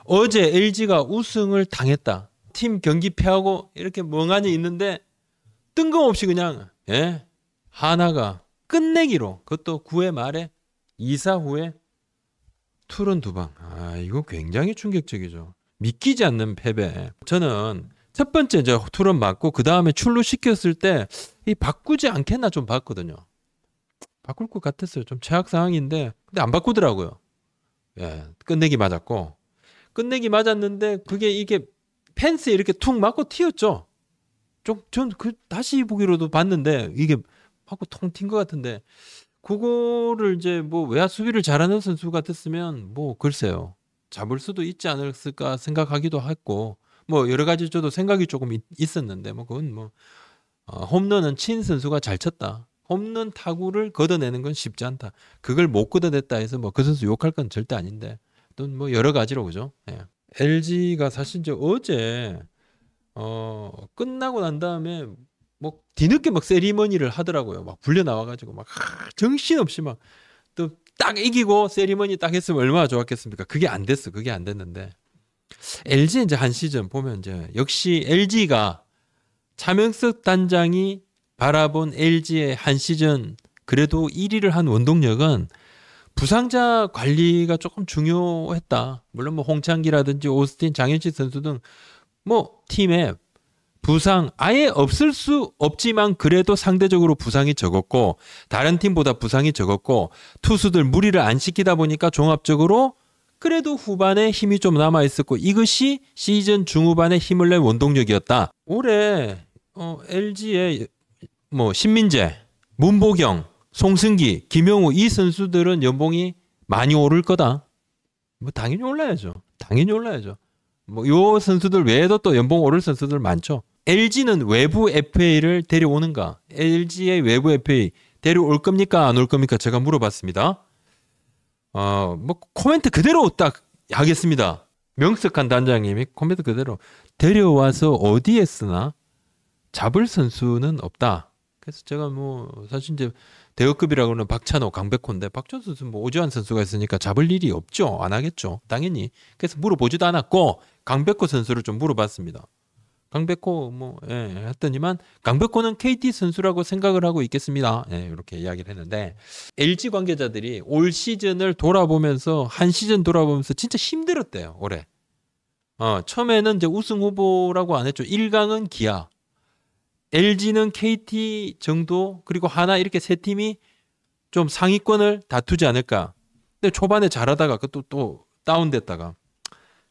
어제 LG가 우승을 당했다. 팀 경기 패하고 이렇게 멍하니 있는데 뜬금없이 그냥 하나가 끝내기로, 그것도 9회 말에 2사 후에 투런 2방. 이거 굉장히 충격적이죠. 믿기지 않는 패배. 저는 첫 번째 투런 맞고 그 다음에 출루 시켰을 때 이 바꾸지 않겠나 좀 봤거든요. 바꿀 것 같았어요. 좀 최악 상황인데 근데 안 바꾸더라고요. 끝내기 맞았고, 끝내기 맞았는데 이게 펜스에 이렇게 툭 맞고 튀었죠. 전 다시 보기로도 봤는데 이게 맞고 통 튄 것 같은데, 그거를 이제 뭐 외야 수비를 잘하는 선수 같았으면 뭐 글쎄요, 잡을 수도 있지 않았을까 생각하기도 했고, 뭐 여러 가지 저도 생각이 조금 있었는데, 뭐 그건 뭐 홈런은 친 선수가 잘 쳤다. 홈런 타구를 걷어내는 건 쉽지 않다. 그걸 못 걷어냈다 해서 뭐 그 선수 욕할 건 절대 아닌데, 또 뭐 여러 가지로 그죠. LG가 사실 이제 어제 끝나고 난 다음에 뭐 뒤늦게 막 세리머니를 하더라고요. 막 불려 나와가지고 막 정신없이 막 또 딱 이기고 세리머니 딱 했으면 얼마나 좋았겠습니까? 그게 안 됐어. 그게 안 됐는데, LG 이제 한 시즌 보면 이제 역시 LG가 차명석 단장이 바라본 LG의 한 시즌 그래도 1위를 한 원동력은 부상자 관리가 조금 중요했다. 물론 뭐 홍창기라든지 오스틴, 장현식 선수 등 뭐 팀에 부상 아예 없을 수 없지만 그래도 상대적으로 부상이 적었고, 다른 팀보다 부상이 적었고, 투수들 무리를 안 시키다 보니까 종합적으로 그래도 후반에 힘이 좀 남아 있었고, 이것이 시즌 중후반에 힘을 낸 원동력이었다. 올해 LG의 뭐 신민재, 문보경, 송승기, 김영우 이 선수들은 연봉이 많이 오를 거다. 뭐 당연히 올라야죠. 당연히 올라야죠. 뭐 요 선수들 외에도 또 연봉 오를 선수들 많죠. LG는 외부 FA를 데려오는가? LG의 외부 FA 데려올 겁니까? 안 올 겁니까? 제가 물어봤습니다. 뭐 코멘트 그대로 딱 하겠습니다. 명석한 단장님이 코멘트 그대로 데려와서 어디에 쓰나? 잡을 선수는 없다. 그래서 제가 뭐 사실 이제 대여급이라고는 박찬호, 강백호인데 박찬호 선수 뭐 오지환 선수가 있으니까 잡을 일이 없죠. 안 하겠죠. 당연히. 그래서 물어보지도 않았고 강백호 선수를 좀 물어봤습니다. 강백호 했더니만 강백호는 KT 선수라고 생각을 하고 있겠습니다. 이렇게 이야기를 했는데, LG 관계자들이 올 시즌을 돌아보면서 한 시즌 돌아보면서 진짜 힘들었대요. 올해. 처음에는 이제 우승 후보라고 안 했죠. 1강은 기아, LG는 KT 정도, 그리고 하나, 이렇게 세 팀이 좀 상위권을 다투지 않을까. 근데 초반에 잘하다가 또 다운됐다가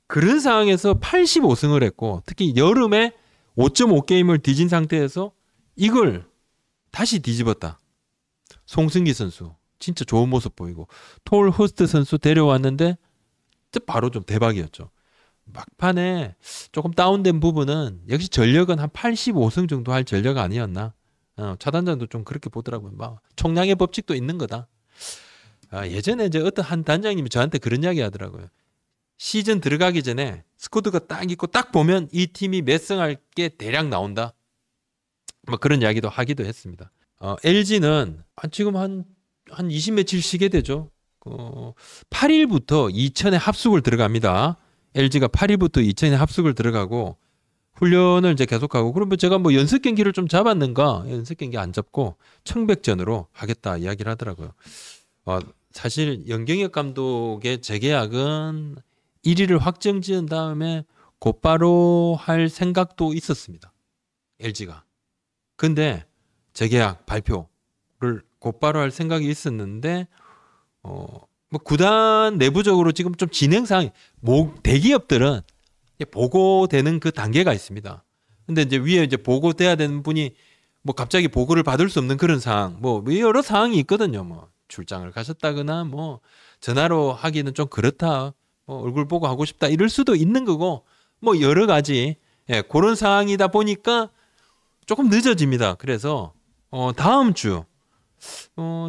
그런 상황에서 85승을 했고, 특히 여름에 5.5게임을 뒤진 상태에서 이걸 다시 뒤집었다. 송승기 선수 진짜 좋은 모습 보이고, 톨 호스트 선수 데려왔는데 바로 좀 대박이었죠. 막판에 조금 다운된 부분은 역시 전력은 한 85승 정도 할 전력 아니었나. 차단장도 좀 그렇게 보더라고요. 막 총량의 법칙도 있는 거다. 예전에 이제 어떤 한 단장님이 저한테 그런 이야기 하더라고요. 시즌 들어가기 전에 스쿼드가 딱 있고 딱 보면 이 팀이 몇 승할 게 대략 나온다. 뭐 그런 이야기도 하기도 했습니다. LG는 지금 한 20며칠 쉬게 되죠. 8일부터 이천에 합숙을 들어갑니다. LG가 8일부터 이천에 합숙을 들어가고 훈련을 이제 계속하고, 그러면 제가 뭐 연습 경기를 좀 잡았는가? 연습 경기 안 잡고 청백전으로 하겠다 이야기를 하더라고요. 사실 연경엽 감독의 재계약은 1위를 확정 지은 다음에 곧바로 할 생각도 있었습니다. LG가. 근데 재계약 발표를 곧바로 할 생각이 있었는데 뭐 구단 내부적으로 지금 좀 진행 상황이, 대기업들은 보고되는 그 단계가 있습니다. 근데 이제 위에 이제 보고돼야 되는 분이 뭐 갑자기 보고를 받을 수 없는 그런 상황, 뭐 여러 상황이 있거든요. 뭐 출장을 가셨다거나 뭐 전화로 하기는 좀 그렇다, 뭐 얼굴 보고 하고 싶다 이럴 수도 있는 거고, 뭐 여러 가지 그런 상황이다 보니까 조금 늦어집니다. 그래서 다음 주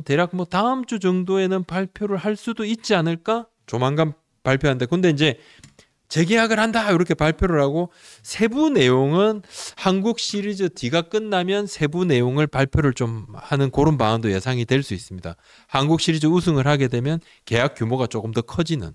대략 뭐 다음 주 정도에는 발표를 할 수도 있지 않을까? 조만간 발표한다. 근데 이제 재계약을 한다 이렇게 발표를 하고, 세부 내용은 한국 시리즈 D가 끝나면 세부 내용을 발표를 좀 하는 그런 방안도 예상이 될 수 있습니다. 한국 시리즈 우승을 하게 되면 계약 규모가 조금 더 커지는.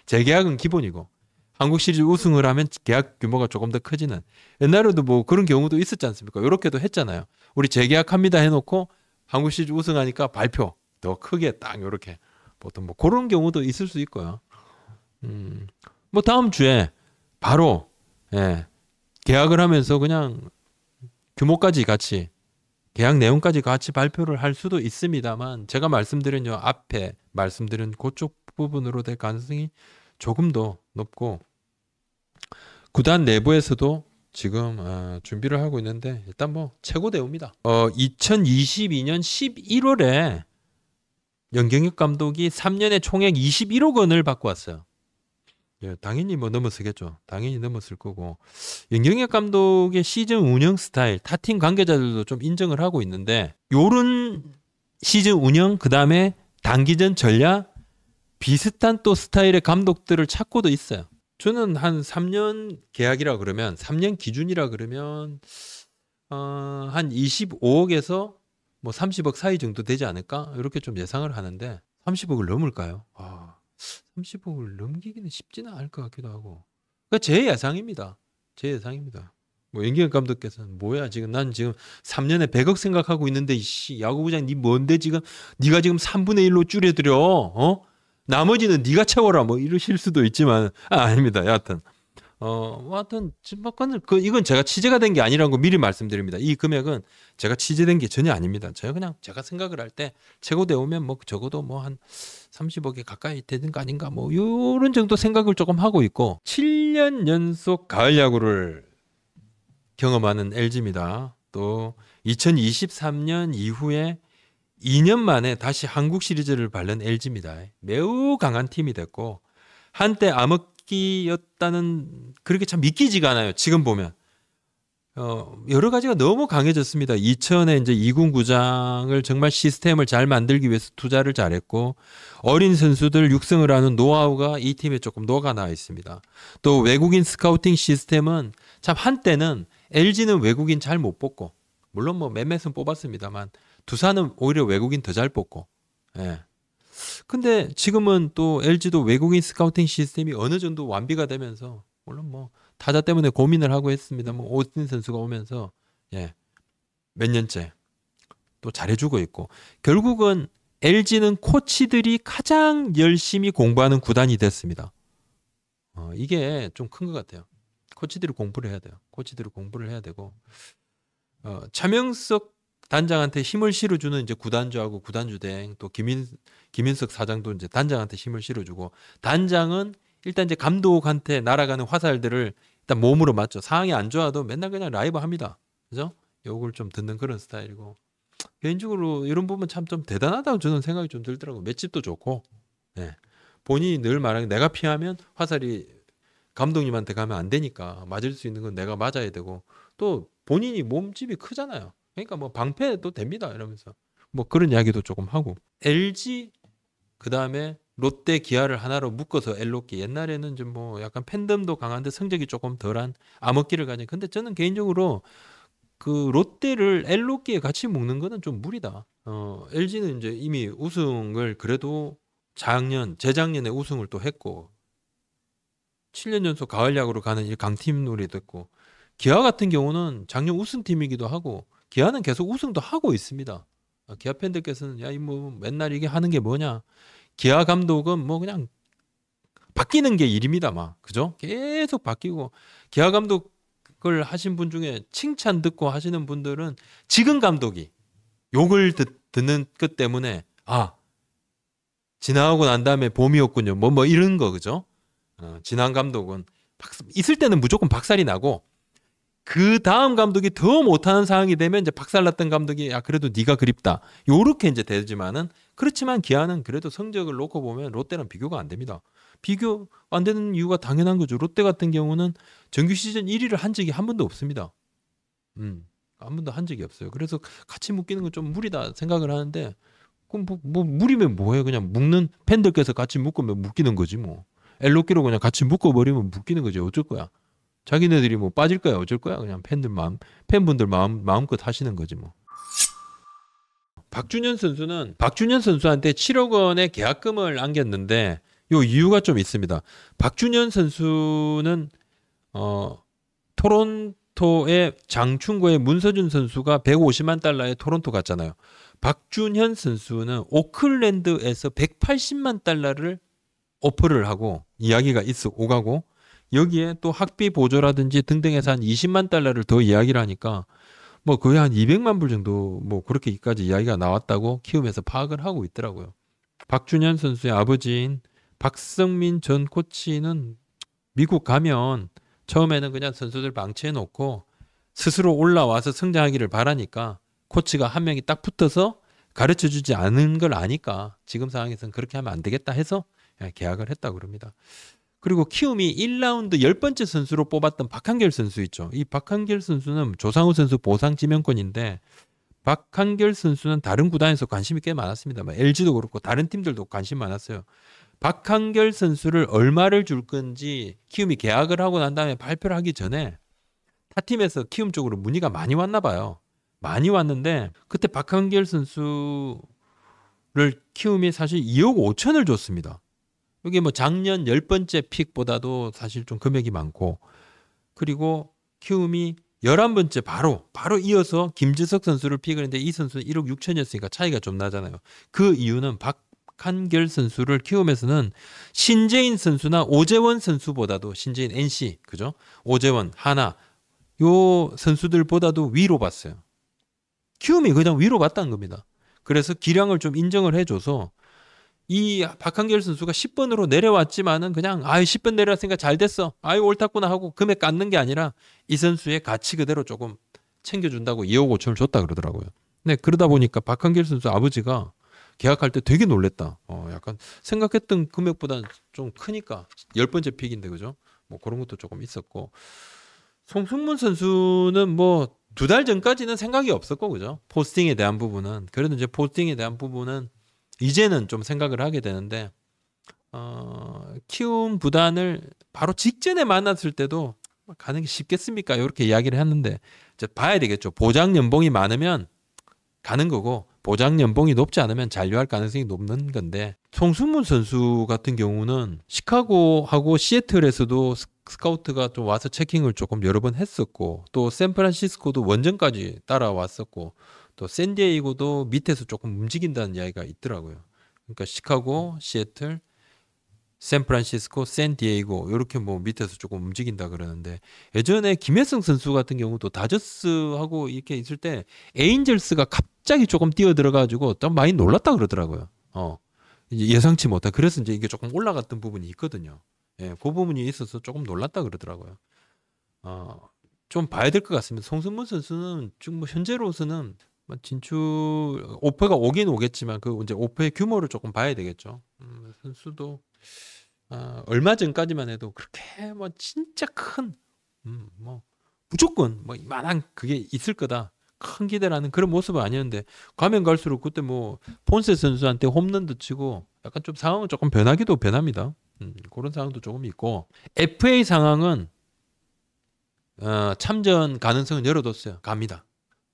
재계약은 기본이고 한국 시리즈 우승을 하면 계약 규모가 조금 더 커지는 옛날에도 뭐 그런 경우도 있었지 않습니까? 이렇게도 했잖아요. 우리 재계약합니다 해놓고 한국 시리즈 우승하니까 발표 더 크게 딱 이렇게 보통 뭐 그런 경우도 있을 수 있고요. 뭐 다음 주에 바로 계약을 하면서 그냥 규모까지 같이 계약 내용까지 같이 발표를 할 수도 있습니다만 제가 말씀드린 요 앞에 말씀드린 그쪽 부분으로 될 가능성이 조금 더 높고 구단 내부에서도 지금 준비를 하고 있는데 일단 뭐 최고 대우입니다. 2022년 11월에 연경엽 감독이 3년에 총액 21억 원을 받고 왔어요. 예, 당연히 뭐 넘어서겠죠. 당연히 넘었을 거고 연경엽 감독의 시즌 운영 스타일 타팀 관계자들도 좀 인정을 하고 있는데 요런 시즌 운영 그다음에 단기전 전략 비슷한 또 스타일의 감독들을 찾고도 있어요. 저는 한 3년 계약이라 그러면 3년 기준이라 그러면 한 25억에서 뭐 30억 사이 정도 되지 않을까 이렇게 좀 예상을 하는데 30억을 넘을까요? 30억을 넘기기는 쉽지는 않을 것 같기도 하고. 그러니까 제 예상입니다. 제 예상입니다. 뭐 연기현 감독께서는 뭐야 지금 난 지금 3년에 100억 생각하고 있는데 이씨 야구부장 니 뭔데 지금 네가 지금 3분의 1로 줄여들여 나머지는 네가 채워라 뭐 이러실 수도 있지만 아닙니다. 여하튼 하여튼 이건 제가 취재가 된 게 아니라는 거 미리 말씀드립니다. 이 금액은 제가 취재된 게 전혀 아닙니다. 제가 생각을 할 때 최고 대우면 뭐 적어도 뭐 한 30억에 가까이 되는 거 아닌가 뭐 요런 정도 생각을 조금 하고 있고 7년 연속 가을 야구를 경험하는 LG입니다. 또 2023년 이후에 2년 만에 다시 한국 시리즈를 밟는 LG입니다. 매우 강한 팀이 됐고 한때 암흑기였다는 그렇게 참 믿기지가 않아요. 지금 보면 여러 가지가 너무 강해졌습니다. 2000에 이제 2군 구장을 정말 시스템을 잘 만들기 위해서 투자를 잘했고 어린 선수들 육성을 하는 노하우가 이 팀에 조금 녹아나 있습니다. 또 외국인 스카우팅 시스템은 참 한때는 LG는 외국인 잘 못 뽑고 물론 뭐 몇몇은 뽑았습니다만 두산은 오히려 외국인 더 잘 뽑고 근데 지금은 또 LG도 외국인 스카우팅 시스템이 어느 정도 완비가 되면서 물론 뭐 타자 때문에 고민을 하고 했습니다. 뭐 오스틴 선수가 오면서 몇 년째 또 잘해주고 있고 결국은 LG는 코치들이 가장 열심히 공부하는 구단이 됐습니다. 이게 좀 큰 것 같아요. 코치들이 공부를 해야 돼요. 코치들이 공부를 해야 되고 차명석 단장한테 힘을 실어주는 이제 구단주하고 구단주대행 또 김인석 사장도 이제 단장한테 힘을 실어주고 단장은 일단 이제 감독한테 날아가는 화살들을 일단 몸으로 맞죠. 상황이 안 좋아도 맨날 그냥 라이브 합니다. 그죠? 욕을 좀 듣는 그런 스타일이고 개인적으로 이런 부분 참 좀 대단하다고 저는 생각이 좀 들더라고요. 맷집도 좋고 본인이 늘 말하는 내가 피하면 화살이 감독님한테 가면 안 되니까 맞을 수 있는 건 내가 맞아야 되고 또 본인이 몸집이 크잖아요. 그러니까 뭐 방패도 됩니다. 이러면서 뭐 그런 이야기도 조금 하고 LG 그다음에 롯데 기아를 하나로 묶어서 엘로끼 옛날에는 좀 뭐 약간 팬덤도 강한데 성적이 조금 덜한 암흑기를 가진 근데 저는 개인적으로 그 롯데를 엘로끼에 같이 묶는 거는 좀 무리다. LG는 이제 이미 우승을 그래도 재작년에 우승을 또 했고 7년 연속 가을 야구로 가는 이 강팀으로 됐고 기아 같은 경우는 작년 우승팀이기도 하고 기아는 계속 우승도 하고 있습니다. 기아 팬들께서는 야, 이 뭐 맨날 이게 하는 게 뭐냐? 기아 감독은 뭐 그냥 바뀌는 게 일입니다, 막 그죠? 계속 바뀌고 기아 감독을 하신 분 중에 칭찬 듣고 하시는 분들은 지금 감독이 욕을 듣는 것 때문에 지나가고 난 다음에 봄이었군요. 뭐 이런 거 그죠? 지난 감독은 있을 때는 무조건 박살이 나고. 그 다음 감독이 더 못하는 상황이 되면 이제 박살났던 감독이 야 그래도 네가 그립다 요렇게 이제 되지만은 그렇지만 기아는 그래도 성적을 놓고 보면 롯데랑 비교가 안 됩니다. 비교 안 되는 이유가 당연한 거죠. 롯데 같은 경우는 정규 시즌 1위를 한 적이 한 번도 없습니다. 한 번도 한 적이 없어요. 그래서 같이 묶이는 건 좀 무리다 생각을 하는데 그럼 뭐 무리면 뭐해요? 그냥 묶는 팬들께서 같이 묶으면 묶이는 거지 뭐. 엘로끼로 그냥 같이 묶어버리면 묶이는 거지 어쩔 거야. 자기네들이 뭐 빠질 거야 어쩔 거야 그냥 팬분들 마음껏 하시는 거지 뭐. 박준현 선수한테 7억 원의 계약금을 안겼는데 요 이유가 좀 있습니다. 박준현 선수는 토론토의 장충고의 문서준 선수가 150만 달러에 토론토 갔잖아요. 박준현 선수는 오클랜드에서 180만 달러를 오퍼를 하고 이야기가 있어 오가고 여기에 또 학비 보조라든지 등등해서 한 20만 달러를 더 이야기를 하니까 뭐 거의 한 200만 불 정도 뭐 그렇게까지 이야기가 나왔다고 키움에서 파악을 하고 있더라고요. 박준현 선수의 아버지인 박성민 전 코치는 미국 가면 처음에는 그냥 선수들 방치해 놓고 스스로 올라와서 성장하기를 바라니까 코치가 한 명이 딱 붙어서 가르쳐 주지 않은 걸 아니까 지금 상황에서는 그렇게 하면 안 되겠다 해서 계약을 했다고 그럽니다. 그리고 키움이 1라운드 10번째 선수로 뽑았던 박한결 선수 있죠. 이 박한결 선수는 조상우 선수 보상 지명권인데 박한결 선수는 다른 구단에서 관심이 꽤 많았습니다. LG도 그렇고 다른 팀들도 관심 많았어요. 박한결 선수를 얼마를 줄 건지 키움이 계약을 하고 난 다음에 발표를 하기 전에 타팀에서 키움 쪽으로 문의가 많이 왔나 봐요. 많이 왔는데 그때 박한결 선수를 키움이 사실 2억 5천을 줬습니다. 이게 뭐 작년 10번째 픽보다도 사실 좀 금액이 많고 그리고 키움이 11번째 바로 이어서 김지석 선수를 픽을 했는데 이 선수는 1억 6천이었으니까 차이가 좀 나잖아요. 그 이유는 박한결 선수를 키움에서는 신재인 선수나 오재원 선수보다도 신재인 NC 그죠? 오재원 하나 요 선수들보다도 위로 봤어요. 키움이 그냥 위로 봤다는 겁니다. 그래서 기량을 좀 인정을 해줘서 이 박한결 선수가 10번으로 내려왔지만은 그냥 10번 내려왔으니까 잘 됐어. 옳았구나 하고 금액 깎는 게 아니라 이 선수의 가치 그대로 조금 챙겨준다고 2억 5천을 줬다 그러더라고요. 네, 그러다 보니까 박한결 선수 아버지가 계약할 때 되게 놀랬다. 약간 생각했던 금액보다는 좀 크니까 10번째 픽인데 그죠? 뭐 그런 것도 조금 있었고 송승문 선수는 뭐 2달 전까지는 생각이 없었고 그죠? 포스팅에 대한 부분은 그래도 이제 포스팅에 대한 부분은 이제는 좀 생각을 하게 되는데 키움 구단을 바로 직전에 만났을 때도 가는 게 쉽겠습니까? 이렇게 이야기를 했는데 이제 봐야 되겠죠. 보장 연봉이 많으면 가는 거고 보장 연봉이 높지 않으면 잔류할 가능성이 높는 건데 송승문 선수 같은 경우는 시카고하고 시애틀에서도 스카우트가 좀 와서 체킹을 조금 여러 번 했었고 또 샌프란시스코도 원정까지 따라왔었고 또 샌디에이고도 밑에서 조금 움직인다는 이야기가 있더라고요. 그러니까 시카고, 시애틀, 샌프란시스코, 샌디에이고 이렇게 뭐 밑에서 조금 움직인다 그러는데 예전에 김혜성 선수 같은 경우도 다저스하고 이렇게 있을 때 에인절스가 갑자기 조금 뛰어들어가지고 좀 많이 놀랐다 그러더라고요. 예상치 못한 그래서 이제 이게 조금 올라갔던 부분이 있거든요. 예, 그 부분이 있어서 조금 놀랐다 그러더라고요. 좀 봐야 될 것 같습니다. 송승문 선수는 지금 뭐 현재로서는 진출 오퍼가 오긴 오겠지만 그 이제 오퍼의 규모를 조금 봐야 되겠죠. 선수도 얼마 전까지만 해도 그렇게 뭐 진짜 큰 뭐 무조건 뭐 이만한 그게 있을 거다. 큰 기대라는 그런 모습은 아니었는데 가면 갈수록 그때 뭐 폰세 선수한테 홈런도 치고 약간 좀 상황은 조금 변하기도 변합니다. 그런 상황도 조금 있고 FA 상황은 참전 가능성은 열어뒀어요. 갑니다.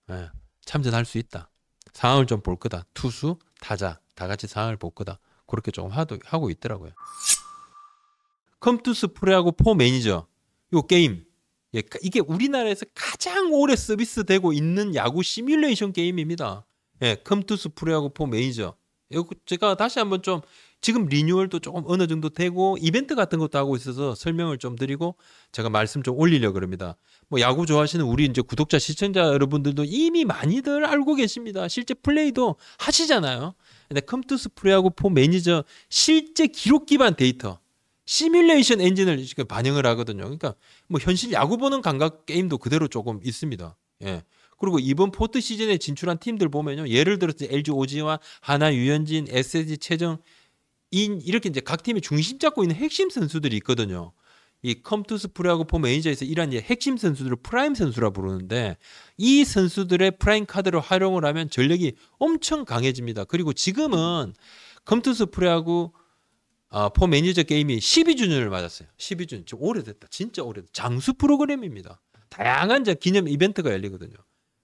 예, 참전할 수 있다. 상황을 좀 볼 거다. 투수, 타자 다 같이 상황을 볼 거다. 그렇게 조금 하고 있더라고요. 컴투스 프로야구 포 매니저 요 게임 이게 우리나라에서 가장 오래 서비스되고 있는 야구 시뮬레이션 게임입니다. 예, 컴투스 프로야구 포 매니저. 제가 다시 한번 좀 지금 리뉴얼도 조금 어느 정도 되고 이벤트 같은 것도 하고 있어서 설명을 좀 드리고 제가 말씀 좀 올리려고 합니다. 뭐 야구 좋아하시는 우리 이제 구독자 시청자 여러분들도 이미 많이들 알고 계십니다. 실제 플레이도 하시잖아요. 근데 컴투스 프로야구 포 매니저 실제 기록 기반 데이터 시뮬레이션 엔진을 지금 반영을 하거든요. 그러니까 뭐 현실 야구 보는 감각 게임도 그대로 조금 있습니다. 예. 그리고 이번 포트 시즌에 진출한 팀들 보면요. 예를 들어서 LG 오지환, 하나 유현진, SSG 최정 이렇게 이제 각 팀이 중심 잡고 있는 핵심 선수들이 있거든요. 이 컴투스 프로야구 포 매니저에서 일한 핵심 선수들을 프라임 선수라 부르는데 이 선수들의 프라임 카드를 활용을 하면 전력이 엄청 강해집니다. 그리고 지금은 컴투스 프로야구 포 매니저 게임이 12주년을 맞았어요. 12주년. 지금 오래됐다. 진짜 오래됐다. 장수 프로그램입니다. 다양한 이제 기념 이벤트가 열리거든요.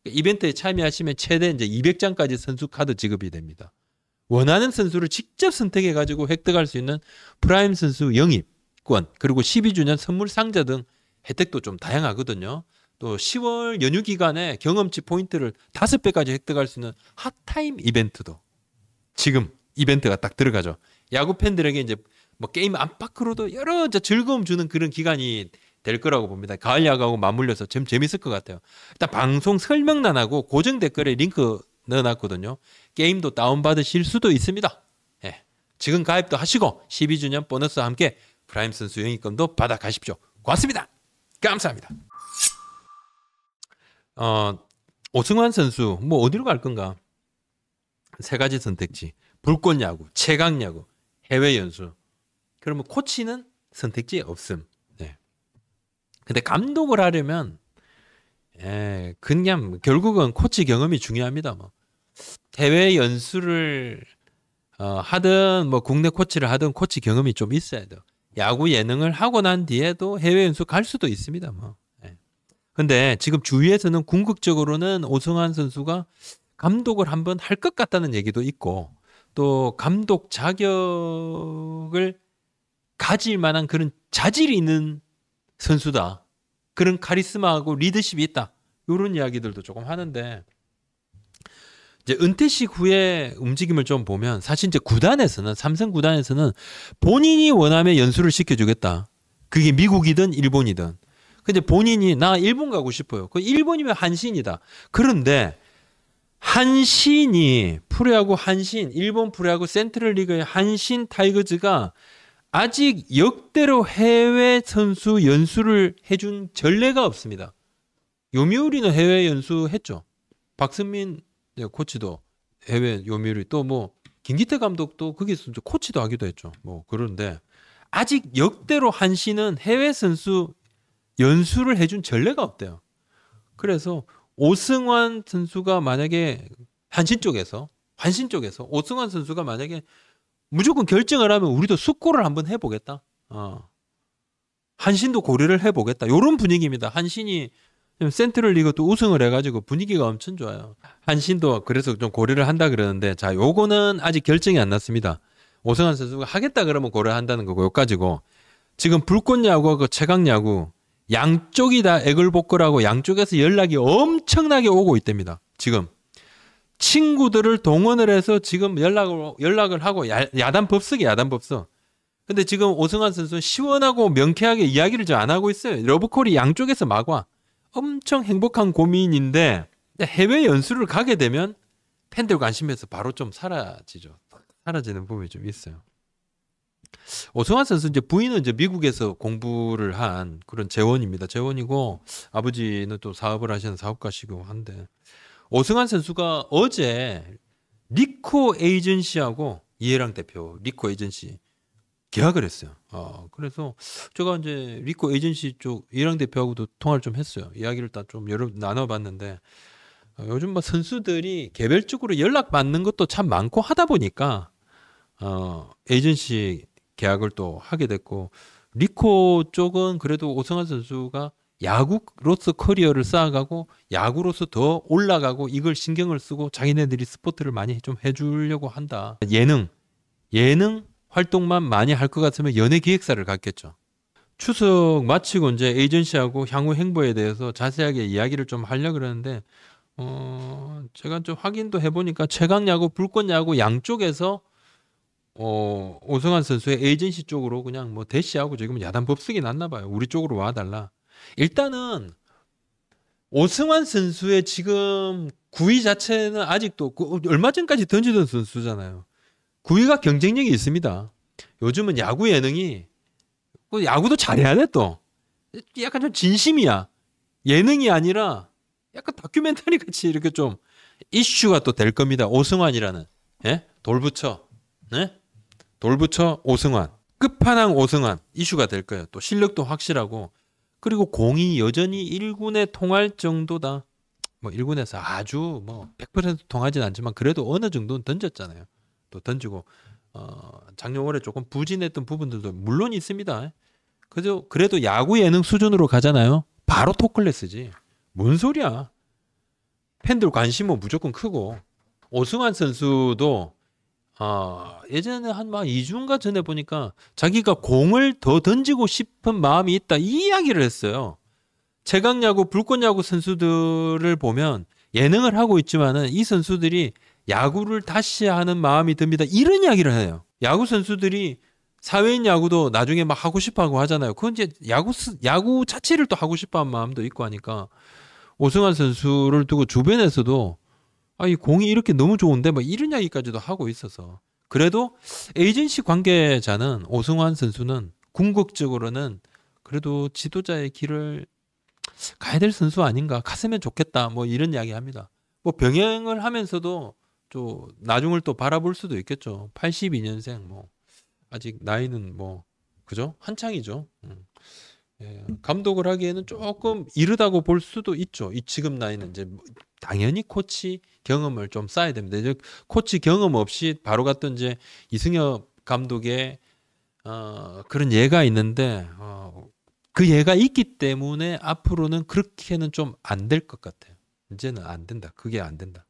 이벤트에 참여하시면 최대 이제 200장까지 선수 카드 지급이 됩니다. 원하는 선수를 직접 선택해 가지고 획득할 수 있는 프라임 선수 영입권, 그리고 12주년 선물 상자 등 혜택도 좀 다양하거든요. 또 10월 연휴 기간에 경험치 포인트를 5배까지 획득할 수 있는 핫타임 이벤트도 지금 이벤트가 딱 들어가죠. 야구 팬들에게 이제 뭐 게임 안팎으로도 여러 이제 즐거움 주는 그런 기간이 될 거라고 봅니다. 가을 야구하고 맞물려서 좀 재밌을 것 같아요. 일단 방송 설명란하고 고정 댓글에 링크 넣어놨거든요. 게임도 다운받으실 수도 있습니다. 예. 지금 가입도 하시고 12주년 보너스와 함께 프라임 선수 영입권도 받아가십시오. 고맙습니다. 감사합니다. 오승환 선수 뭐 어디로 갈 건가? 세 가지 선택지. 불꽃 야구, 최강 야구, 해외 연수. 그러면 코치는 선택지에 없음. 네. 근데 감독을 하려면 그냥 결국은 코치 경험이 중요합니다. 뭐 해외 연수를 하든 뭐 국내 코치를 하든 코치 경험이 좀 있어야 돼요. 야구 예능을 하고 난 뒤에도 해외 연수 갈 수도 있습니다. 뭐. 근데 지금 주위에서는 궁극적으로는 오승환 선수가 감독을 한번 할 것 같다는 얘기도 있고, 또 감독 자격을 가질 만한 그런 자질이 있는 선수다. 그런 카리스마하고 리더십이 있다. 이런 이야기들도 조금 하는데, 이제 은퇴식 후에 움직임을 좀 보면 사실 이제 구단에서는, 삼성 구단에서는 본인이 원하면 연수를 시켜주겠다. 그게 미국이든 일본이든. 근데 본인이 나 일본 가고 싶어요. 그 일본이면 한신이다. 그런데 한신이 프로야구 한신, 일본 프로야구 센트럴리그의 한신 타이거즈가 아직 역대로 해외 선수 연수를 해준 전례가 없습니다. 요미우리는 해외 연수했죠. 박선민 코치도 해외 요미우리, 또 뭐 김기태 감독도 거기서 코치도 하기도 했죠. 뭐 그런데 아직 역대로 한신은 해외 선수 연수를 해준 전례가 없대요. 그래서 오승환 선수가 만약에 한신 쪽에서 오승환 선수가 만약에 무조건 결정을 하면 우리도 숙고를 한번 해보겠다. 한신도 고려를 해보겠다. 이런 분위기입니다. 한신이 센트럴리그 또 우승을 해가지고 분위기가 엄청 좋아요. 한신도 그래서 좀 고려를 한다 그러는데, 자, 요거는 아직 결정이 안 났습니다. 오승환 선수가 하겠다 그러면 고려한다는 거고, 요까지고. 지금 불꽃 야구하고 최강 야구 양쪽이 다 애걸복걸하고 양쪽에서 연락이 엄청나게 오고 있답니다. 지금 친구들을 동원을 해서 지금 연락을 하고 야단법석이에요. 야단법석. 근데 지금 오승환 선수는 시원하고 명쾌하게 이야기를 좀 안 하고 있어요. 러브콜이 양쪽에서 막 와. 엄청 행복한 고민인데, 해외 연수를 가게 되면 팬들 관심에서 바로 좀 사라지죠. 사라지는 부분이 좀 있어요. 오승환 선수 이제 부인은 이제 미국에서 공부를 한 그런 재원입니다. 재원이고 아버지는 또 사업을 하시는 사업가시고 한데, 오승환 선수가 어제 리코 에이전시하고 이해랑 대표 리코 에이전시 계약을 했어요. 그래서 제가 이제 리코 에이전시 쪽 이해랑 대표하고도 통화를 좀 했어요. 이야기를 다 좀 여러 나눠봤는데, 요즘 뭐 선수들이 개별적으로 연락 받는 것도 참 많고 하다 보니까 에이전시 계약을 또 하게 됐고, 리코 쪽은 그래도 오승환 선수가 야구로서 커리어를 쌓아가고 야구로서 더 올라가고 이걸 신경을 쓰고 자기네들이 스포츠를 많이 좀 해주려고 한다. 예능 활동만 많이 할 것 같으면 연예 기획사를 갖겠죠. 추석 마치고 이제 에이전시하고 향후 행보에 대해서 자세하게 이야기를 좀 하려고 그러는데, 제가 좀 확인도 해보니까 최강 야구, 불꽃 야구 양쪽에서 오승환 선수의 에이전시 쪽으로 그냥 뭐 대시하고 지금 야단 법석이 났나 봐요. 우리 쪽으로 와달라. 일단은 오승환 선수의 지금 구위 자체는 아직도 얼마 전까지 던지던 선수잖아요. 구위가 경쟁력이 있습니다. 요즘은 야구 예능이 야구도 잘해야 돼. 또 약간 좀 진심이야. 예능이 아니라 약간 다큐멘터리 같이 이렇게 좀 이슈가 또 될 겁니다. 오승환이라는 돌부처 오승환, 끝판왕 오승환 이슈가 될 거예요. 또 실력도 확실하고, 그리고 공이 여전히 1군에 통할 정도다. 뭐 1군에서 아주 뭐 100% 통하진 않지만 그래도 어느 정도는 던졌잖아요. 또 던지고 작년 올해 조금 부진했던 부분들도 물론 있습니다. 그래도 야구 예능 수준으로 가잖아요. 바로 톱클래스지. 뭔 소리야. 팬들 관심은 무조건 크고, 오승환 선수도 예전에 한 막 2주인가 전에 보니까 자기가 공을 더 던지고 싶은 마음이 있다 이 이야기를 했어요. 최강야구, 불꽃야구 선수들을 보면 예능을 하고 있지만은 이 선수들이 야구를 다시 하는 마음이 듭니다. 이런 이야기를 해요. 야구 선수들이 사회인 야구도 나중에 막 하고 싶어 하고 하잖아요. 그건 이제 야구 자체를 또 하고 싶어 하는 마음도 있고 하니까 오승환 선수를 두고 주변에서도 이 공이 이렇게 너무 좋은데 뭐 이런 이야기까지도 하고 있어서 그래도 에이전시 관계자는 오승환 선수는 궁극적으로는 그래도 지도자의 길을 가야 될 선수 아닌가 갔으면 좋겠다 뭐 이런 이야기 합니다. 뭐 병행을 하면서도 또 나중을 또 바라볼 수도 있겠죠. 82년생 뭐 아직 나이는 뭐 그죠? 한창이죠. 예, 감독을 하기에는 조금 이르다고 볼 수도 있죠. 이 지금 나이는 이제 당연히 코치 경험을 좀 쌓아야 됩니다. 이제 코치 경험 없이 바로 갔던 이제 이승엽 감독의 그런 예가 있는데 그 예가 있기 때문에 앞으로는 그렇게는 좀 안 될 것 같아요. 이제는 안 된다. 그게 안 된다.